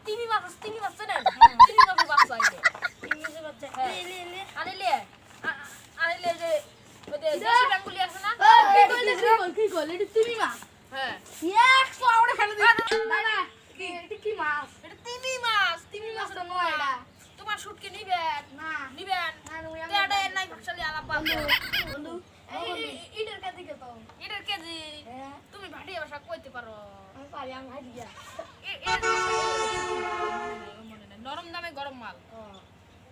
তিমি মাছ না তিমি মাছের বাচ্চা আইলে আনিলে আনিলে যে ওই যে দেশি ব্যাঙ্গুলি আছে না কি কইলে এটা তুমি মাছ হ্যাঁ 100 আউড়ে ফেলে দিই দাদা এটা কি মাছ এটা তিমি মাছ তো নয় এটা তোমার শুটকি নিবেন না নিবেন এটা নাই ভাষালি আলাপ পাবো বন্ধু ইটার কাছে কত এটার কেজি তুমি ভাটিয়া ভাষা কইতে পারো আমি পারি আমি হাই দিয়া মনে নাই নরম দামে গরম মাল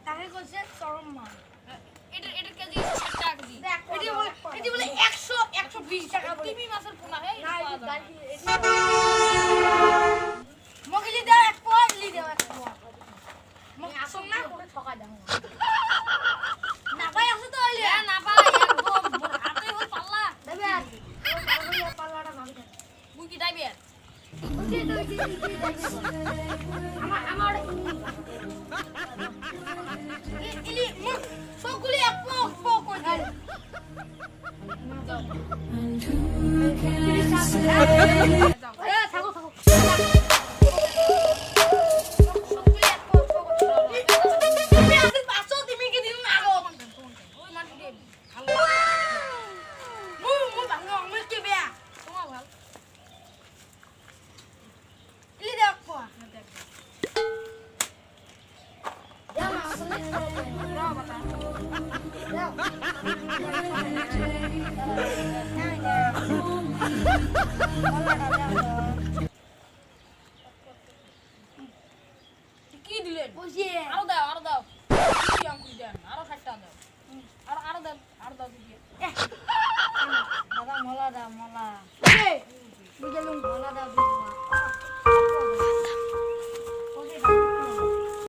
তাকে কইছে চরম মাছ এটার কেজি 60 টাকা কেজি এটি বলে 100 120 টাকা বলে তিমি মাছের পোনা হে না মগলি দাও এক পোয়া লি দাও এক পোয়া মগ আসল না করে ঠকা দাও না ভাই আসো তো আইলে না পালা একদম হাতে হই পাল্লা দেবে আর পাল্লাটা ভাবি মুই কি ডাইবে আমার ইলি সবগুলি এক পোয়া কই দাও থাকো থাকো সবগুলি এক তুমি আসিস পাঁচশো তুমি কি দিন না গো ওই মাটি দে ভালো মু ভাঙা অমল কে বেয়া তোমার ভালো ইলি দেখ পোয়া দেখ দাও না আসলে দাও বাতা কি দিলেন বুঝিয়ে আরো দাও